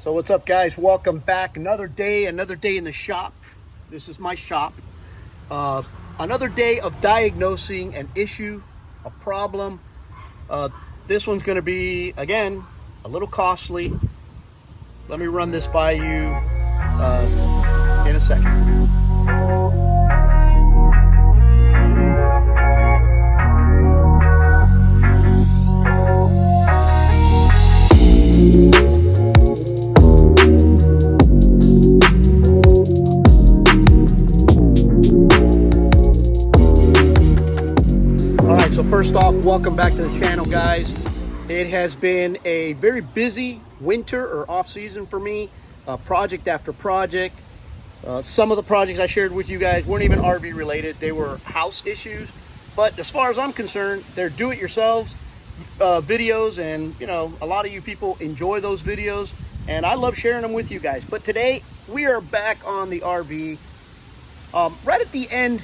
So what's up, guys? Welcome back. Another day in the shop. This is my shop. Another day of diagnosing an issue, a problem. This one's going to be, again, a little costly. Let me run this by you in a second. So first off, welcome back to the channel, guys. It has been a very busy winter or off season for me, project after project. Some of the projects I shared with you guys weren't even RV related. They were house issues. But as far as I'm concerned, they're do-it-yourselves videos, and you know, a lot of you people enjoy those videos, and I love sharing them with you guys. But today we are back on the RV. Right at the end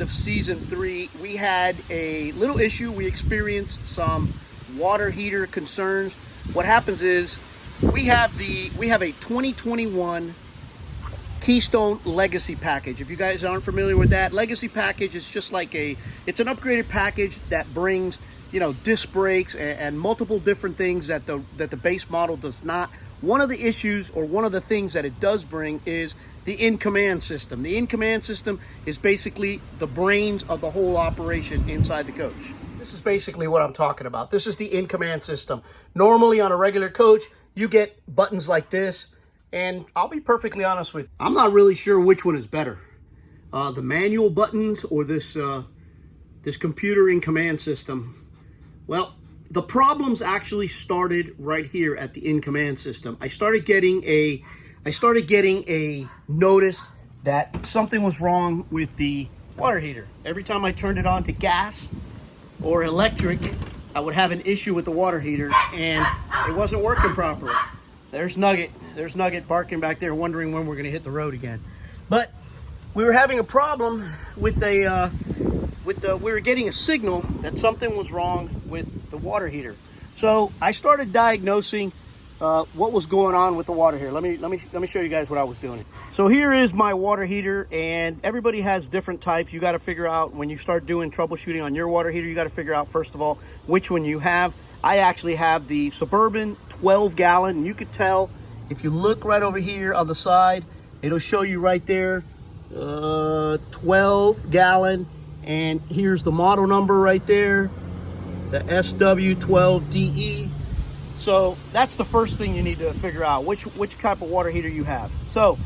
of season 3, we had a little issue. We experienced some water heater concerns. What happens is we have a 2021 Keystone Legacy package. If you guys aren't familiar with that, Legacy package is just like it's an upgraded package that brings, you know, disc brakes and multiple different things that the base model does not. One of the issues, or one of the things that it does bring, is the in-command system. The in-command system is basically the brains of the whole operation inside the coach. This is basically what I'm talking about. This is the in-command system. Normally on a regular coach, you get buttons like this, and I'll be perfectly honest with you, I'm not really sure which one is better. The manual buttons or this computer in-command system. Well, the problems actually started right here at the in-command system. I started getting a notice that something was wrong with the water heater. Every time I turned it on to gas or electric, I would have an issue with the water heater, and it wasn't working properly. There's Nugget barking back there, wondering when we're going to hit the road again. But we were having a problem with we were getting a signal that something was wrong with the water heater. So I started diagnosing what was going on with the water heater. Let me show you guys what I was doing. So here is my water heater, and everybody has different types. You got to figure out, when you start doing troubleshooting on your water heater, you got to figure out first of all which one you have. I actually have the Suburban 12-gallon, and you could tell if you look right over here on the side, it'll show you right there, 12-gallon. And here's the model number right there, the SW12DE. So that's the first thing you need to figure out, which type of water heater you have. So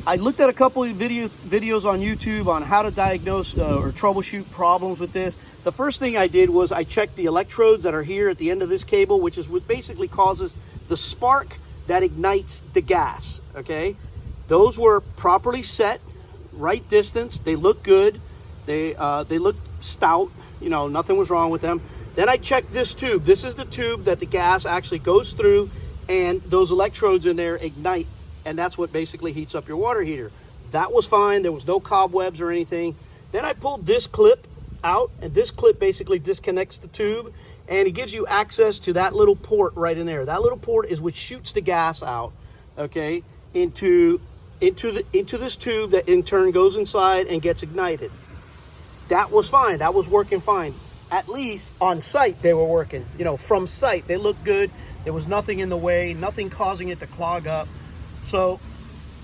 I looked at a couple of videos on YouTube on how to diagnose or troubleshoot problems with this. The first thing I did was I checked the electrodes that are here at the end of this cable, which is what basically causes the spark that ignites the gas, okay? Those were properly set, right distance, they look good. They look stout, you know, nothing was wrong with them. Then I checked this tube. This is the tube that the gas actually goes through, and those electrodes in there ignite, and that's what basically heats up your water heater. That was fine. There was no cobwebs or anything. Then I pulled this clip out, and this clip basically disconnects the tube, and it gives you access to that little port right in there. That little port is what shoots the gas out, okay, into this tube that in turn goes inside and gets ignited. That was fine. That was working fine. At least on site, they were working. You know, from site, they looked good. There was nothing in the way, nothing causing it to clog up. So,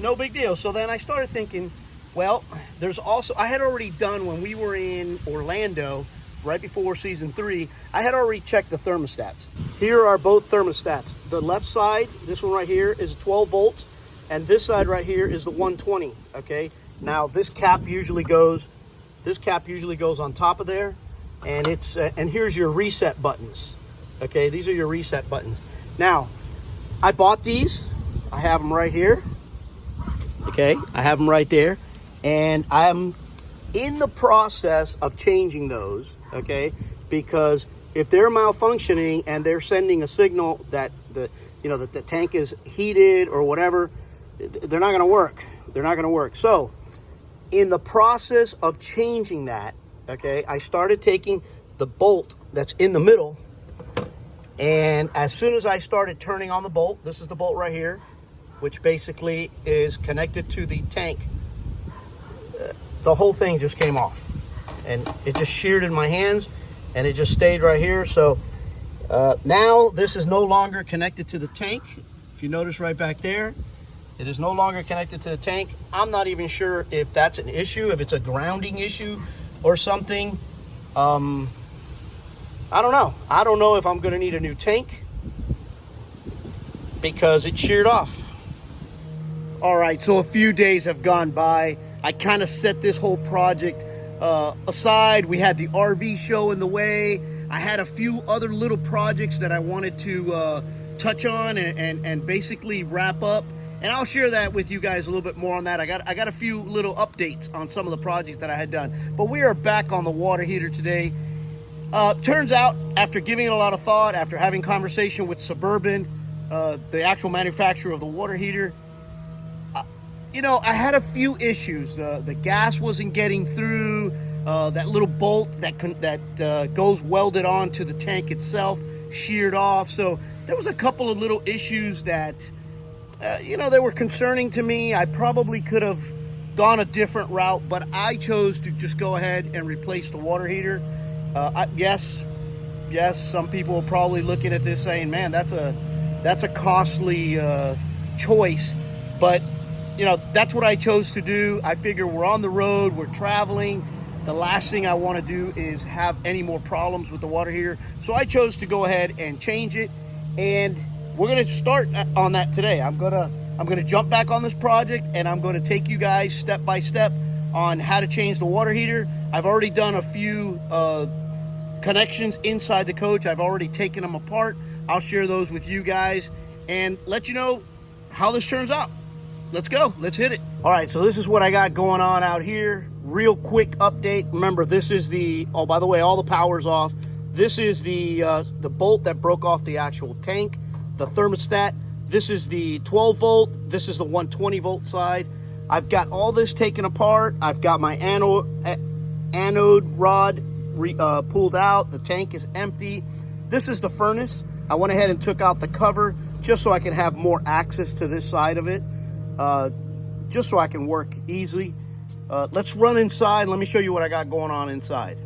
no big deal. So then I started thinking, well, there's also, I had already done, when we were in Orlando, right before season 3, I had already checked the thermostats. Here are both thermostats. The left side, this one right here, is 12 volts, and this side right here is the 120, okay? Now, this cap usually goes on top of there, and it's and here's your reset buttons. Okay, these are your reset buttons. Now, I bought these. I have them right here. Okay, I have them right there, and I'm in the process of changing those. Okay, because if they're malfunctioning and they're sending a signal that that the tank is heated or whatever, they're not going to work. They're not going to work. So, in the process of changing that, okay, I started taking the bolt that's in the middle And as soon as I started turning on the bolt, this is the bolt right here, which basically is connected to the tank, the whole thing just came off. And it just sheared in my hands, and it just stayed right here. So now this is no longer connected to the tank. If you notice right back there, it is no longer connected to the tank. I'm not even sure if that's an issue, if it's a grounding issue or something. I don't know. I don't know if I'm going to need a new tank because it sheared off. All right, so a few days have gone by. I kind of set this whole project aside. We had the RV show in the way. I had a few other little projects that I wanted to touch on and basically wrap up. And I'll share that with you guys a little bit more on that. I got a few little updates on some of the projects that I had done. But we are back on the water heater today. Turns out, after giving it a lot of thought, after having conversation with Suburban, the actual manufacturer of the water heater, you know, I had a few issues. The gas wasn't getting through. That little bolt that goes welded onto the tank itself sheared off. So there was a couple of little issues that, you know, they were concerning to me. I probably could have gone a different route, but I chose to just go ahead and replace the water heater. Yes, some people are probably looking at this saying, man, that's a costly choice. But, you know, that's what I chose to do. I figure we're on the road, we're traveling. The last thing I want to do is have any more problems with the water heater. So I chose to go ahead and change it. And we're going to start on that today. I'm going to jump back on this project, and I'm going to take you guys step by step on how to change the water heater. I've already done a few connections inside the coach. I've already taken them apart. I'll share those with you guys and let you know how this turns out. Let's go. Let's hit it. All right, so this is what I got going on out here. Real quick update. Remember, this is the, oh, by the way, all the power's off. This is the bolt that broke off the actual tank, the thermostat. This is the 12 volt. This is the 120 volt side. I've got all this taken apart. I've got my anode rod pulled out. The tank is empty. This is the furnace. I went ahead and took out the cover just so I can have more access to this side of it, just so I can work easily. Let's run inside. Let me show you what I got going on inside.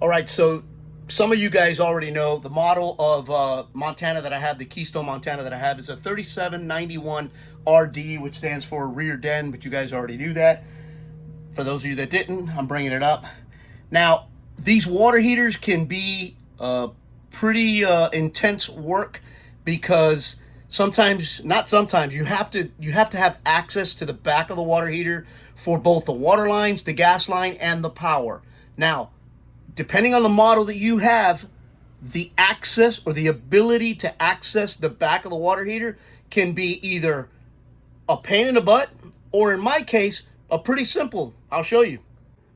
All right, so some of you guys already know the model of Montana that I have, the Keystone Montana that I have, is a 3791 RD, which stands for rear den, but you guys already knew that. For those of you that didn't, I'm bringing it up. Now, these water heaters can be pretty intense work because sometimes, not sometimes, you have to have access to the back of the water heater for both the water lines, the gas line, and the power. Now, depending on the model that you have, the access or the ability to access the back of the water heater can be either a pain in the butt, or in my case, a pretty simple. I'll show you.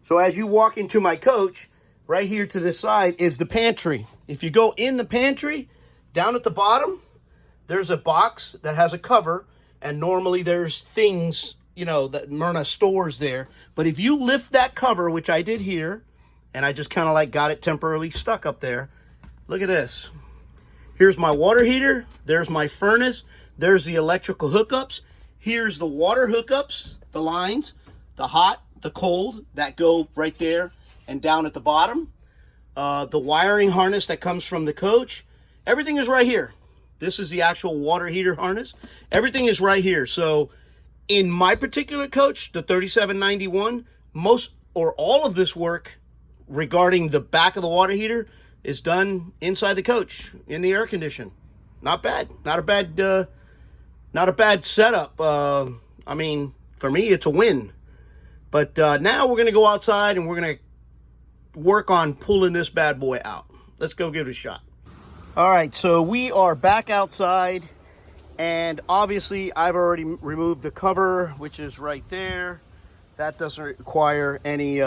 So as you walk into my coach, right here to this side is the pantry. If you go in the pantry, down at the bottom, there's a box that has a cover, and normally there's things, you know, that Myrna stores there. But if you lift that cover, which I did here, and I just kind of like got it temporarily stuck up there, look at this. Here's my water heater, there's my furnace, there's the electrical hookups, here's the water hookups, the lines, the hot, the cold, that go right there and down at the bottom. The wiring harness that comes from the coach, everything is right here. This is the actual water heater harness. Everything is right here. So in my particular coach, the 3791, most or all of this work regarding the back of the water heater is done inside the coach in the air condition. Not bad. Not a bad setup. I mean, for me, it's a win. But now we're going to go outside and we're going to work on pulling this bad boy out. Let's go give it a shot. All right, so we are back outside, and obviously I've already removed the cover, which is right there. That doesn't require any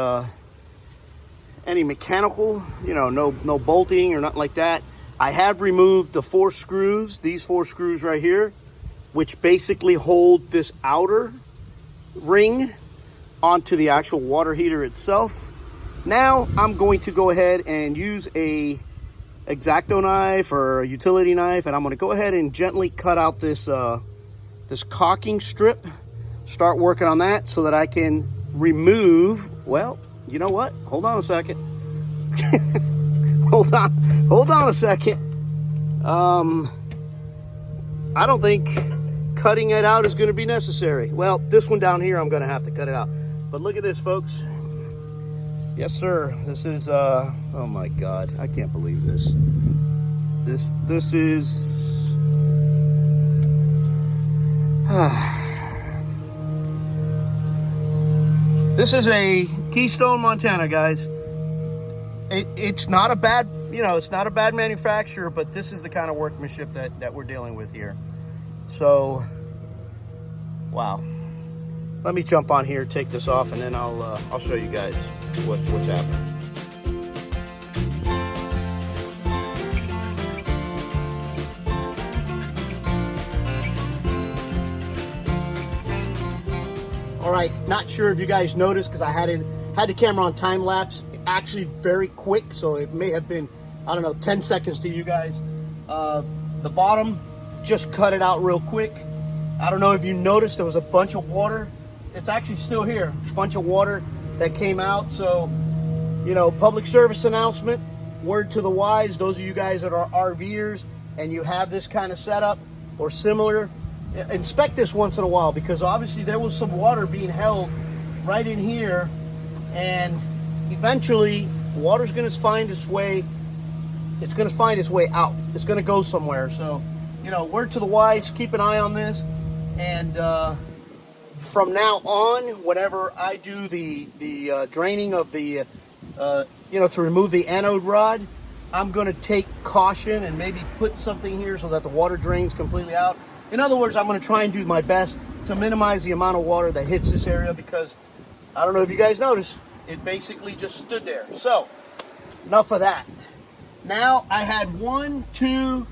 mechanical, you know, no bolting or nothing like that. I have removed the 4 screws, these 4 screws right here, which basically hold this outer ring onto the actual water heater itself. Now I'm going to go ahead and use a X-Acto knife or a utility knife, and I'm going to go ahead and gently cut out this this caulking strip. Start working on that so that I can remove, well, you know what? Hold on a second. Hold on a second. I don't think cutting it out is going to be necessary. Well, this one down here, I'm going to have to cut it out. But look at this, folks. Yes, sir. This is, oh my God, I can't believe this. This is, this is a Keystone, Montana, guys. It's not a bad, you know, it's not a bad manufacturer, but this is the kind of workmanship that we're dealing with here. So, wow. Let me jump on here, take this off, and then I'll show you guys what's happening. All right, not sure if you guys noticed because I had the camera on time lapse, actually very quick, so it may have been, I don't know, 10 seconds to you guys. The bottom, just cut it out real quick. I don't know if you noticed, there was a bunch of water. It's actually still here, a bunch of water that came out. So, you know, public service announcement, word to the wise, those of you guys that are RVers and you have this kind of setup or similar, inspect this once in a while, because obviously there was some water being held right in here, and eventually water's going to find its way. It's going to find its way out. It's going to go somewhere. So, you know, word to the wise, keep an eye on this. And from now on, whenever I do the draining of the, you know, to remove the anode rod, I'm going to take caution and maybe put something here so that the water drains completely out. In other words, I'm going to try and do my best to minimize the amount of water that hits this area, because I don't know if you guys noticed, it basically just stood there. So, enough of that. Now, I had 1, 2,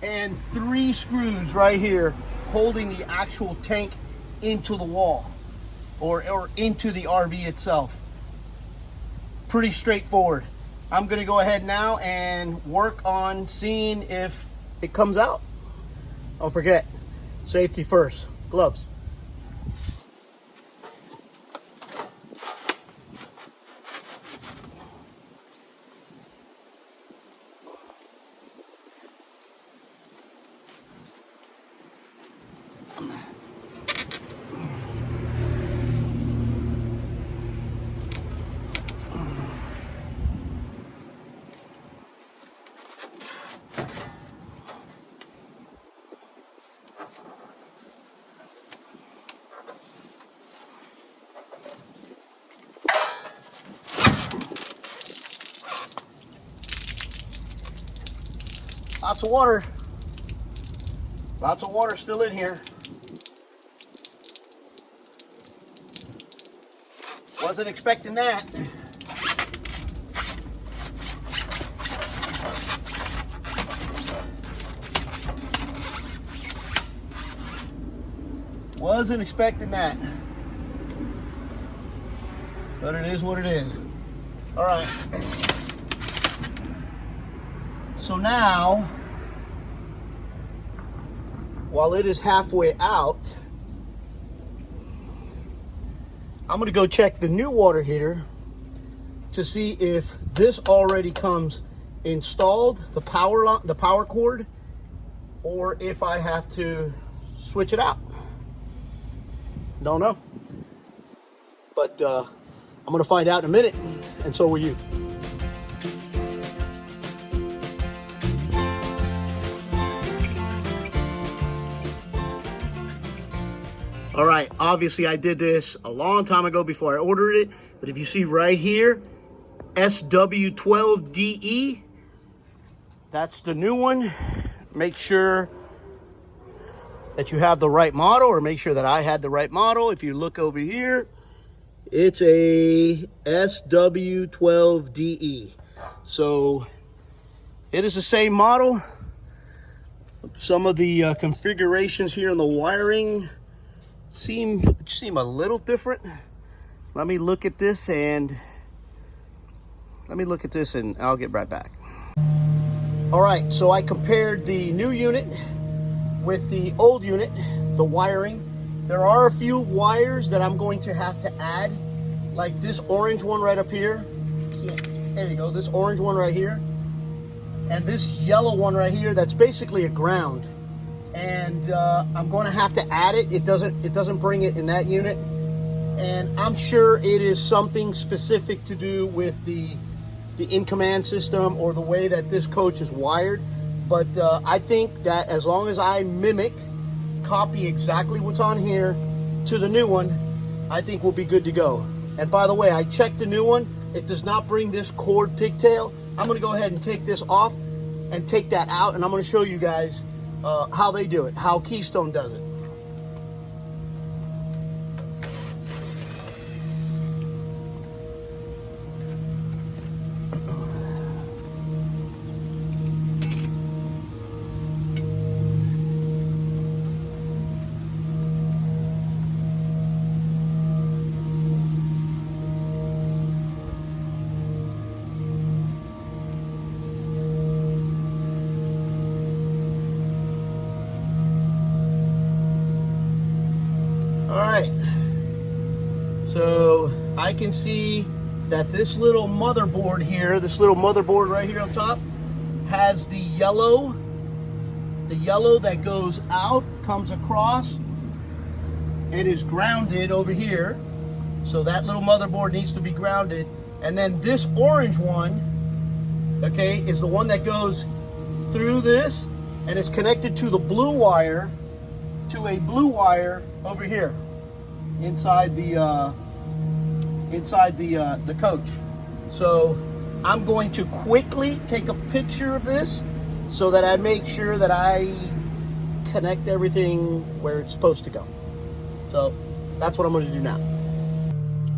and 3 screws right here holding the actual tank into the wall or into the RV itself. Pretty straightforward. I'm going to go ahead now and work on seeing if it comes out. Don't forget, safety first. Gloves. Lots of water. Lots of water still in here. Wasn't expecting that. Wasn't expecting that. But it is what it is. All right. So now, while it is halfway out, I'm going to go check the new water heater to see if this already comes installed, the power cord, or if I have to switch it out. Don't know. But I'm going to find out in a minute, and so will you. All right, obviously I did this a long time ago before I ordered it, but if you see right here, SW12DE, that's the new one. Make sure that you have the right model, or make sure that I had the right model. If you look over here, it's a SW12DE. So it is the same model. Some of the configurations here in the wiring seem a little different. Let me look at this and I'll get right back. All right, so I compared the new unit with the old unit, the wiring. There are a few wires that I'm going to have to add, like this orange one right up here. There you go, this orange one right here. And this yellow one right here, that's basically a ground. And I'm going to have to add it. It doesn't bring it in that unit. And I'm sure it is something specific to do with the in-command system or the way that this coach is wired. But I think that as long as I copy exactly what's on here to the new one, I think we'll be good to go. And by the way, I checked the new one. It does not bring this cord pigtail. I'm going to go ahead and take this off and take that out, and I'm going to show you guys how they do it, how Keystone does it. All right, so I can see that this little motherboard here, this little motherboard right here on top, has the yellow that goes out, comes across, and is grounded over here. So that little motherboard needs to be grounded. And then this orange one, okay, is the one that goes through this and is connected to the blue wire, to a blue wire over here inside the coach. So I'm going to quickly take a picture of this so that I make sure that I connect everything where it's supposed to go. So that's what I'm going to do now.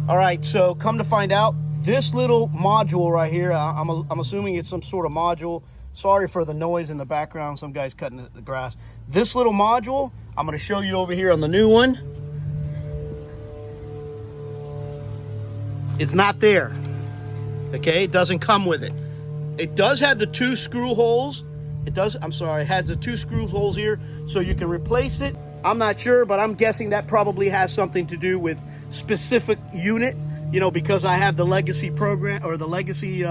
All right, so come to find out, this little module right here, I'm assuming it's some sort of module. Sorry for the noise in the background, some guy's cutting the grass. This little module, I'm going to show you over here on the new one. It's not there, okay? It doesn't come with it. It does have the two screw holes. It has the two screw holes here, so you can replace it. I'm not sure, but I'm guessing that probably has something to do with specific unit, you know, because I have the legacy program or the legacy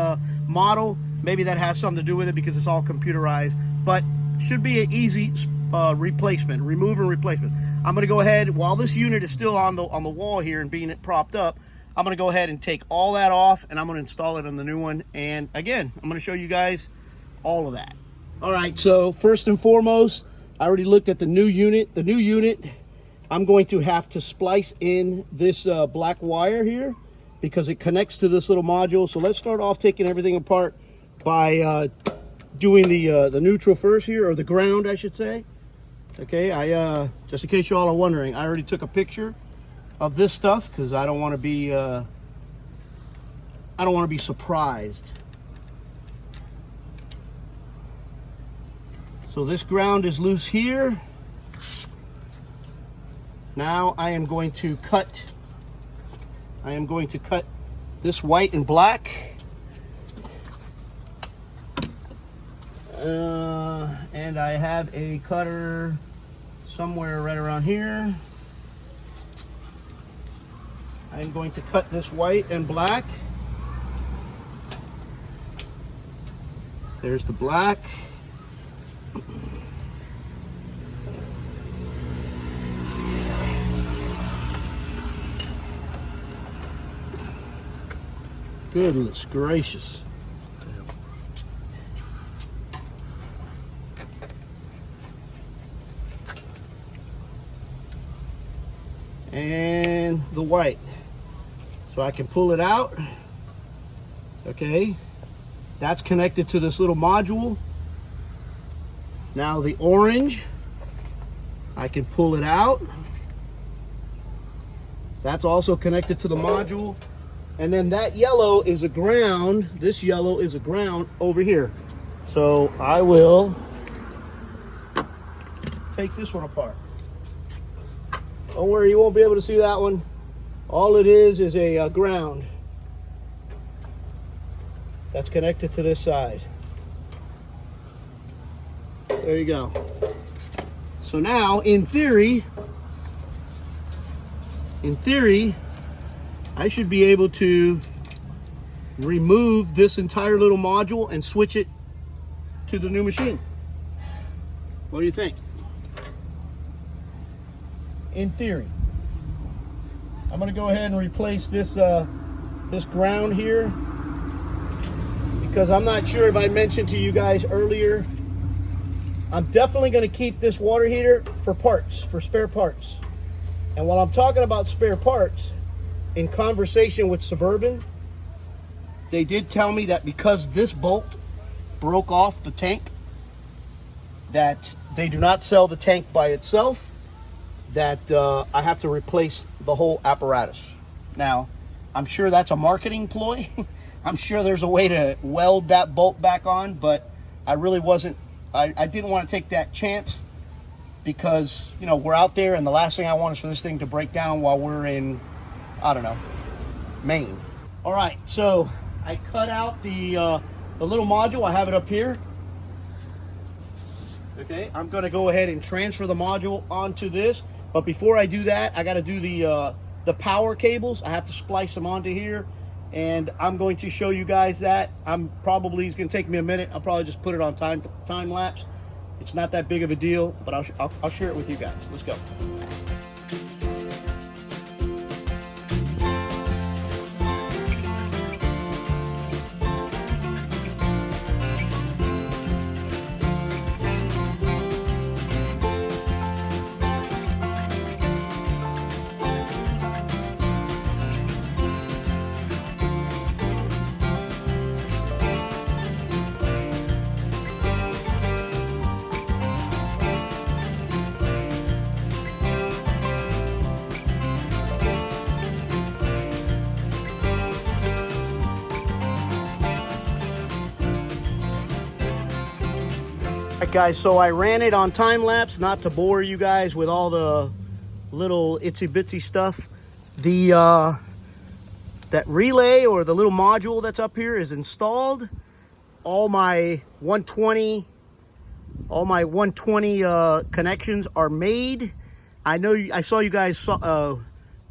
model. Maybe that has something to do with it because it's all computerized, but should be an easy replacement, remove and replacement. I'm gonna go ahead, while this unit is still on the wall here and being propped up, I'm gonna go ahead and take all that off and I'm gonna install it on the new one. And again, I'm gonna show you guys all of that. All right, so first and foremost, I already looked at the new unit. The new unit, I'm going to have to splice in this black wire here because it connects to this little module. So let's start off taking everything apart by doing the neutral first here, or the ground, I should say. Okay, just in case you all are wondering, I already took a picture of this stuff because I don't want to be surprised. So this ground is loose here. Now I am going to cut this white and black. And I have a cutter somewhere right around here. I'm going to cut this white and black. There's the black. Goodness gracious. And the white. So I can pull it out. Okay. That's connected to this little module. Now the orange, I can pull it out. That's also connected to the module. And then that yellow is a ground. This yellow is a ground over here. So I will take this one apart. Don't worry, you won't be able to see that one. All it is a ground that's connected to this side. There you go. So now, in theory, I should be able to remove this entire little module and switch it to the new machine. What do you think? In theory. I'm going to go ahead and replace this this ground here, because I'm not sure if I mentioned to you guys earlier, I'm definitely going to keep this water heater for parts, for spare parts. And while I'm talking about spare parts, in conversation with Suburban, they did tell me that because this bolt broke off the tank, that they do not sell the tank by itself, that I have to replace the whole apparatus. Now, I'm sure that's a marketing ploy. I'm sure there's a way to weld that bolt back on, but I really wasn't, I didn't want to take that chance, because, you know, we're out there and the last thing I want is for this thing to break down while we're in, I don't know, Maine. All right, so I cut out the little module. I have it up here. Okay, I'm gonna go ahead and transfer the module onto this, but before I do that, I gotta do the power cables. I have to splice them onto here, and I'm going to show you guys that. It's gonna take me a minute. I'll probably just put it on time lapse. It's not that big of a deal, but I'll share it with you guys. Let's go. Alright guys, so I ran it on time lapse, not to bore you guys with all the little itsy bitsy stuff. That relay, or the little module that's up here, is installed. All my 120 connections are made. I saw you guys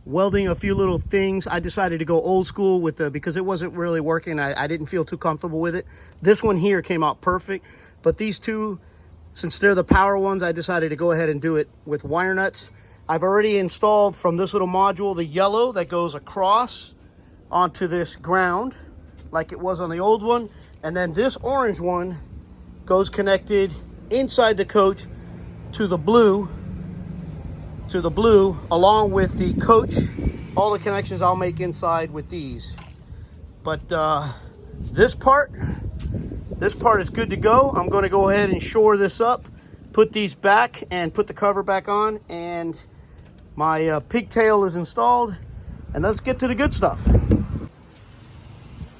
welding a few little things. I decided to go old school with because it wasn't really working. I didn't feel too comfortable with it. This one here came out perfect, but these two, since they're the power ones, I decided to go ahead and do it with wire nuts. I've already installed from this little module the yellow that goes across onto this ground like it was on the old one, and then this orange one goes connected inside the coach to the blue, along with the coach. All the connections I'll make inside with these. But this part is good to go. I'm going to go ahead and shore this up, put these back, and put the cover back on, and my pigtail is installed, and let's get to the good stuff.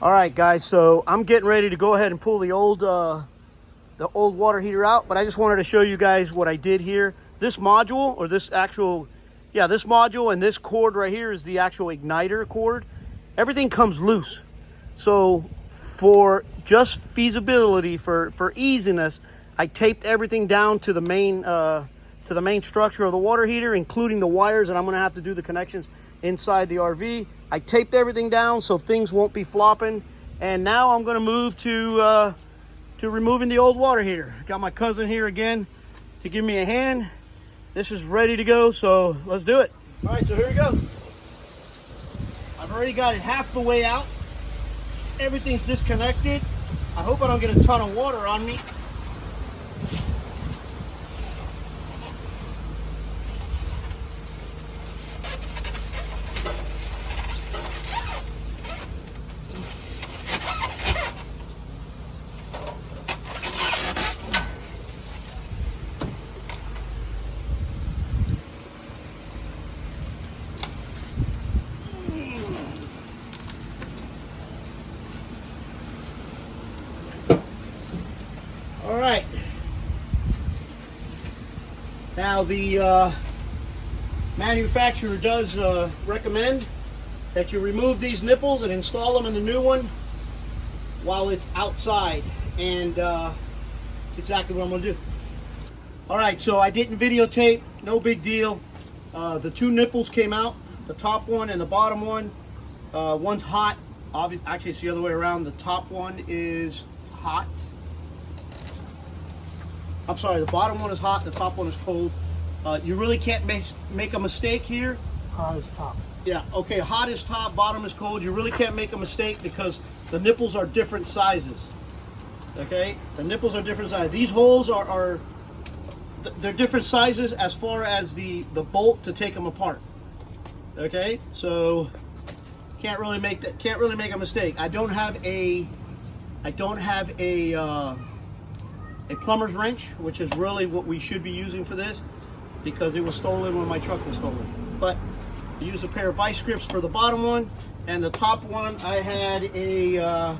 All right guys, so I'm getting ready to go ahead and pull the old water heater out, but I just wanted to show you guys what I did here. This module, or this module and this cord right here is the actual igniter cord. Everything comes loose. So for just feasibility, for easiness, I taped everything down to the main structure of the water heater, including the wires, and I'm gonna have to do the connections inside the RV. I taped everything down so things won't be flopping. And now I'm gonna move to removing the old water heater. Got my cousin here again to give me a hand. This is ready to go, so let's do it. All right, so here we go. I've already got it half the way out. Everything's disconnected. I hope I don't get a ton of water on me. All right. Now the manufacturer does recommend that you remove these nipples and install them in the new one while it's outside, and that's exactly what I'm going to do. All right, so I didn't videotape, no big deal. The two nipples came out, the top one and the bottom one. One's hot. Actually, it's the other way around. The top one is hot. I'm sorry, the bottom one is hot, the top one is cold. You really can't make a mistake here. Hot is top. Yeah, okay, hot is top, bottom is cold. You really can't make a mistake because the nipples are different sizes. Okay, the nipples are different sizes. These holes they're different sizes as far as the bolt to take them apart. Okay, so can't really make a mistake. I don't have a plumber's wrench, which is really what we should be using for this, because it was stolen when my truck was stolen. But I used a pair of vice grips for the bottom one, and the top one I had a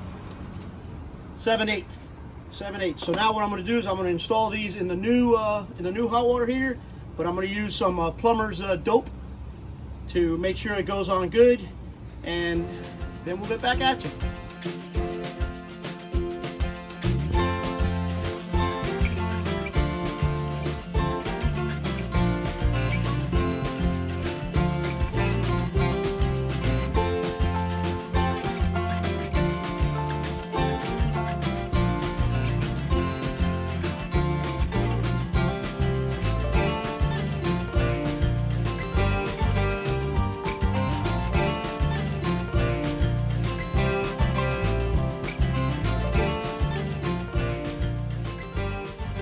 7/8. So now what I'm going to do is I'm going to install these in the new hot water heater, but I'm going to use some plumber's dope to make sure it goes on good, and then we'll get back at you.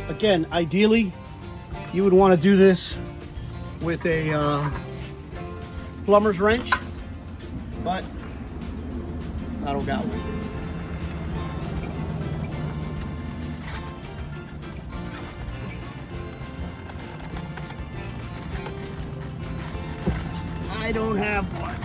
Again, ideally, you would want to do this with a plumber's wrench, but I don't got one. I don't have one.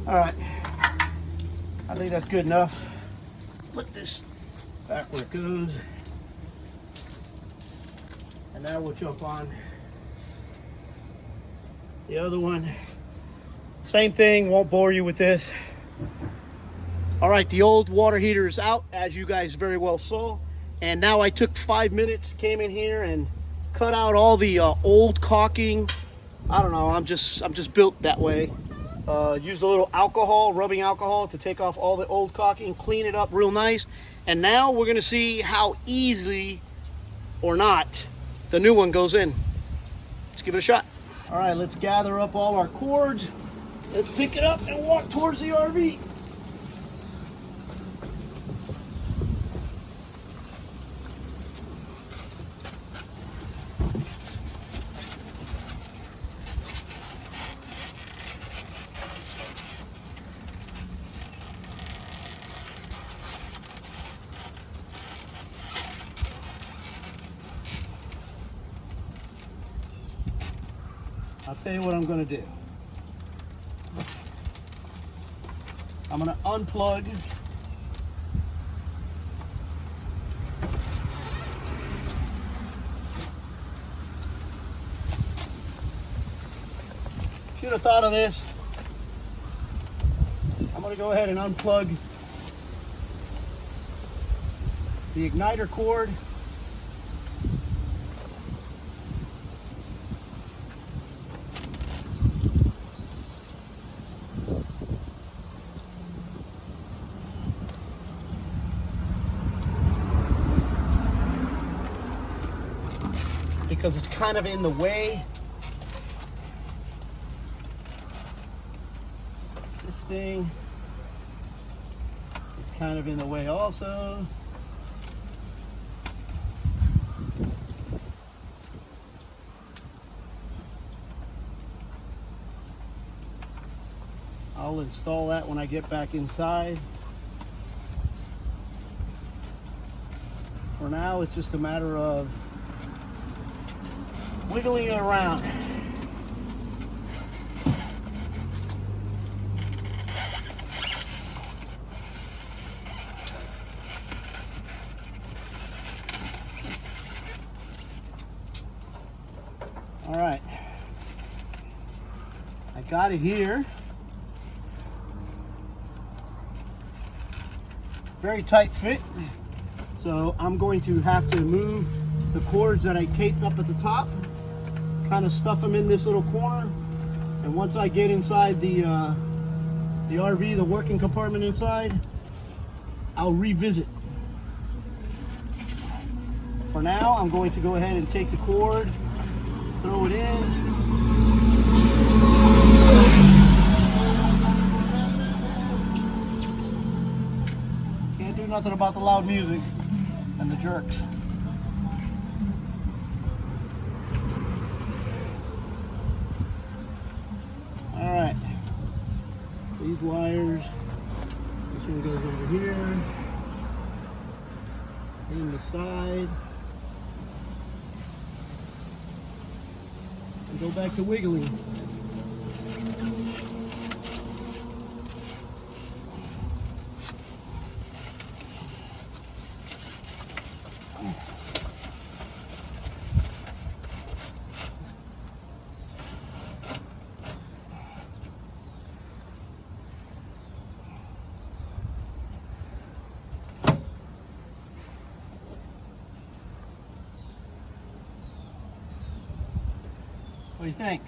All right, I think that's good enough. Put this back where it goes. And now we'll jump on the other one. Same thing, won't bore you with this. All right, the old water heater is out, as you guys very well saw. And now I took 5 minutes, came in here and cut out all the old caulking. I don't know, I'm just built that way. Used a little alcohol, rubbing alcohol, to take off all the old caulking, clean it up real nice. And now we're gonna see how easily or not the new one goes in. Let's give it a shot. All right, let's gather up all our cords. Let's pick it up and walk towards the RV. I'll tell you what I'm going to do. I'm going to unplug should have thought of this. I'm going to go ahead and unplug the igniter cord. Because it's kind of in the way. This thing is kind of in the way also. I'll install that when I get back inside. For now, it's just a matter of wiggling it around. All right, I got it here. Very tight fit, so I'm going to have to move the cords that I taped up at the top, kind of stuff them in this little corner, and once I get inside the RV, the working compartment inside, I'll revisit. For now, I'm going to go ahead and take the cord, throw it in. Can't do nothing about the loud music and the jerks. All right, these wires, this one goes over here, in the side. Go back to wiggling. What do you think?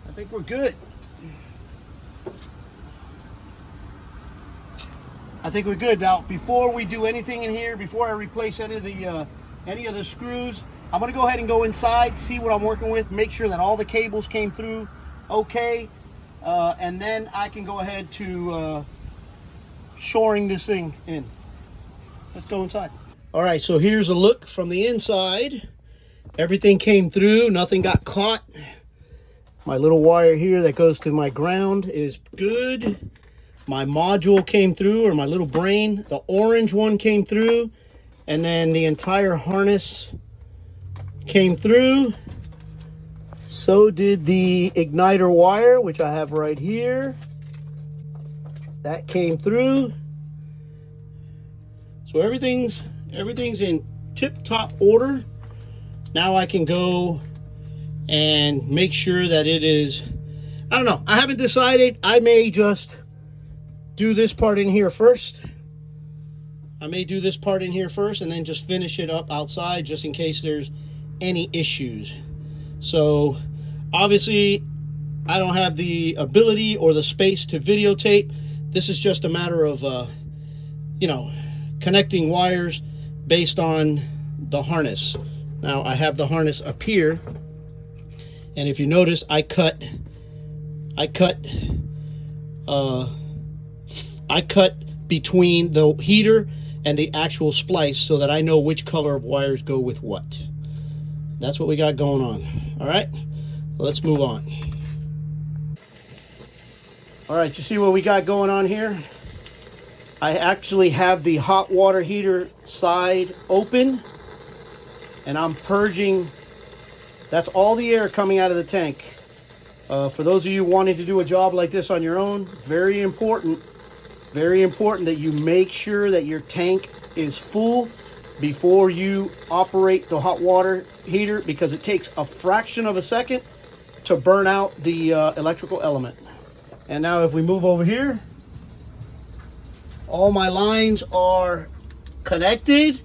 I think we're good. I think we're good. Now, before we do anything in here, before I replace any of the screws, I'm going to go ahead and go inside, see what I'm working with, make sure that all the cables came through okay, and then I can go ahead to shoring this thing in. Let's go inside. All right, so here's a look from the inside. Everything came through, nothing got caught. My little wire here that goes to my ground is good. My module came through, or my little brain. The orange one came through, and then the entire harness came through. So did the igniter wire, which I have right here. That came through. So everything's in tip-top order. Now I can go and make sure that it is, I don't know, I haven't decided. I may just do this part in here first. I may do this part in here first and then just finish it up outside just in case there's any issues. So obviously I don't have the ability or the space to videotape. This is just a matter of you know, connecting wires based on the harness. Now I have the harness up here, and if you notice, I cut between the heater and the actual splice so that I know which color of wires go with what. That's what we got going on. All right, let's move on. All right, you see what we got going on here? I actually have the hot water heater side open, and I'm purging. That's all the air coming out of the tank. For those of you wanting to do a job like this on your own, very important that you make sure that your tank is full before you operate the hot water heater, because it takes a fraction of a second to burn out the electrical element. And now if we move over here, all my lines are connected.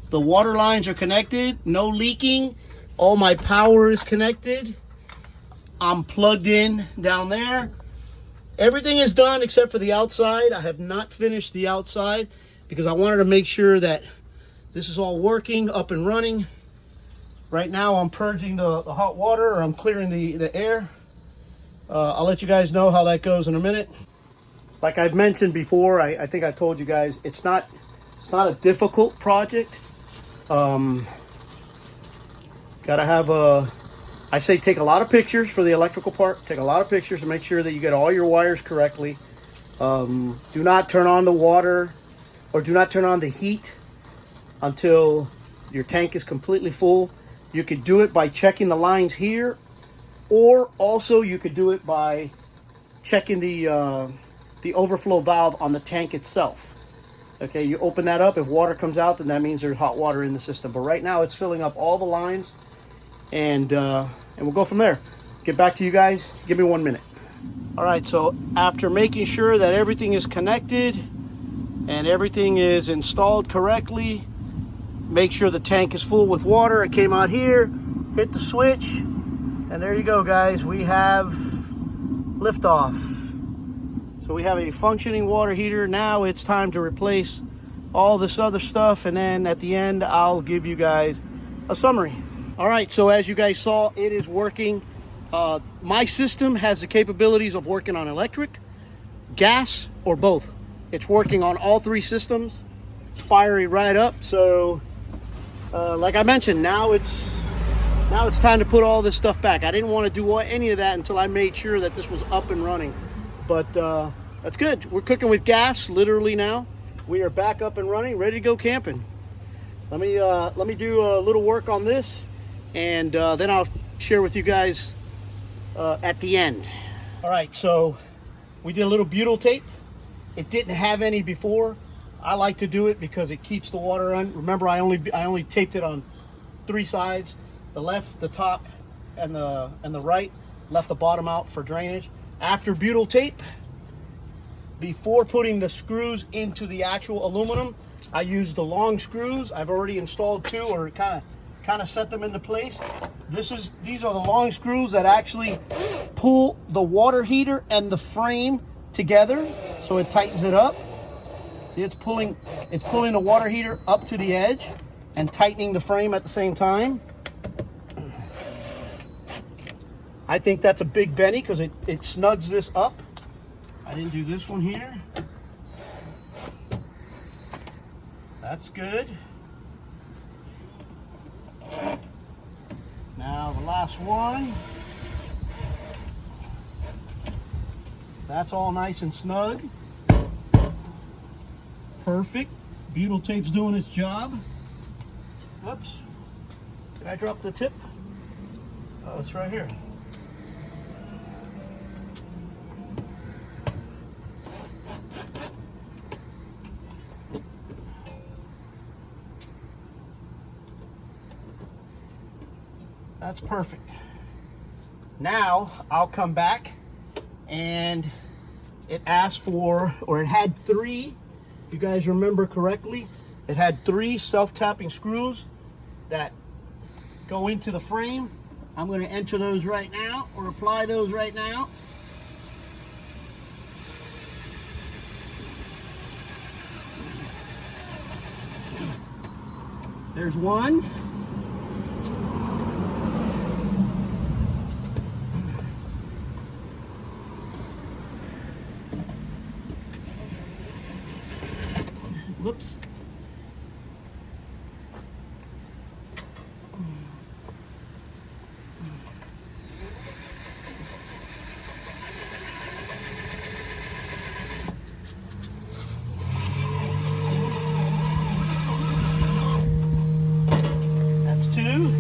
The water lines are connected, no leaking. All my power is connected. I'm plugged in down there. Everything is done except for the outside. I have not finished the outside because I wanted to make sure that this is all working, up and running. Right now I'm purging the hot water, or I'm clearing the air. I'll let you guys know how that goes in a minute. Like I've mentioned before, I think I told you guys, it's not a difficult project. Gotta have I say take a lot of pictures for the electrical part. Take a lot of pictures to make sure that you get all your wires correctly. Do not turn on the water, or do not turn on the heat until your tank is completely full. You could do it by checking the lines here, or also you could do it by checking the overflow valve on the tank itself. Okay, you open that up. If water comes out, then that means there's hot water in the system. But right now it's filling up all the lines, and we'll go from there. Get back to you guys. Give me 1 minute. All right, so after making sure that everything is connected and everything is installed correctly, make sure the tank is full with water. I came out here, hit the switch, and there you go, guys. We have liftoff. So we have a functioning water heater. Now it's time to replace all this other stuff, and then at the end I'll give you guys a summary. All right, so as you guys saw, it is working. My system has the capabilities of working on electric, gas, or both. It's working on all three systems. It's firing right up. So like I mentioned, now it's time to put all this stuff back. I didn't want to do any of that until I made sure that this was up and running. But that's good. We're cooking with gas literally now. We are back up and running, ready to go camping. Let me do a little work on this, and then I'll share with you guys at the end. All right, so we did a little butyl tape. It didn't have any before. I like to do it because it keeps the water on. Remember, I only taped it on 3 sides: the left, the top, and the right. Left the bottom out for drainage. After butyl tape, before putting the screws into the actual aluminum, I used the long screws. I've already installed 2, or kind of set them into place. These are the long screws that actually pull the water heater and the frame together, so it tightens it up. See, it's pulling the water heater up to the edge and tightening the frame at the same time. I think that's a big Benny because it snugs this up. I didn't do this one here. That's good. Now the last one. That's all nice and snug. Perfect. Butyl tape's doing its job. Oops. Did I drop the tip? Oh, it's right here. That's perfect. Now I'll come back, and it asked for, or it had 3, if you guys remember correctly, it had 3 self-tapping screws that go into the frame. I'm going to enter those right now, or apply those right now. There's one. Whoops. That's 2.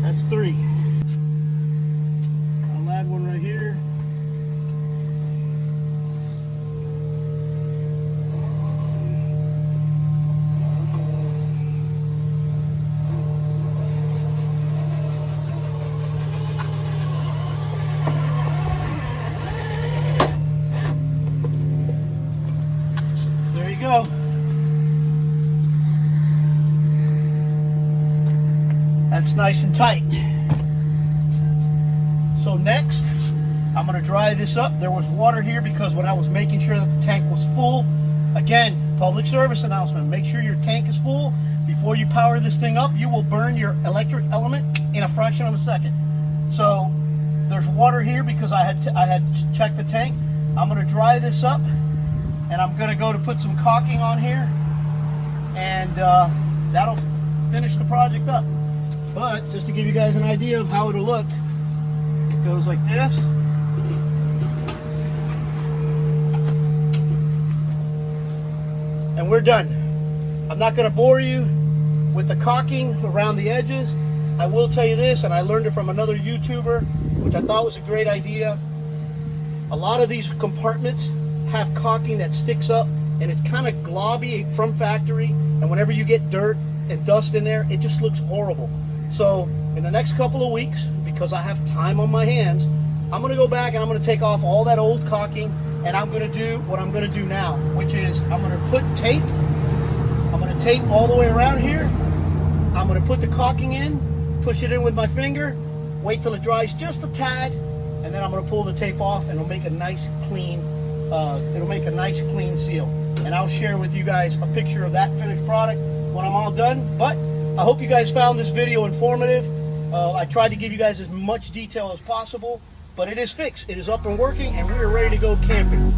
That's 3. I'll add one right here. There you go. That's nice and tight. I'm going to dry this up. There was water here because when I was making sure that the tank was full, again, public service announcement, make sure your tank is full before you power this thing up. You will burn your electric element in a fraction of a second. So there's water here because I had checked the tank. I'm going to dry this up, and I'm going to go to put some caulking on here, and that'll finish the project up. But just to give you guys an idea of how it'll look, it goes like this. And we're done. I'm not going to bore you with the caulking around the edges. I will tell you this, and I learned it from another YouTuber, which I thought was a great idea. A lot of these compartments have caulking that sticks up, and it's kind of globby from factory, and whenever you get dirt and dust in there, it just looks horrible. So in the next couple of weeks, because I have time on my hands, I'm going to go back and I'm going to take off all that old caulking, and I'm going to do what I'm going to do now, which is I'm going to put tape. I'm going to tape all the way around here. I'm going to put the caulking in, push it in with my finger, wait till it dries just a tad, and then I'm going to pull the tape off, and it'll make a nice clean seal. And I'll share with you guys a picture of that finished product when I'm all done. But I hope you guys found this video informative. I tried to give you guys as much detail as possible, but it is fixed. It is up and working, and we are ready to go camping.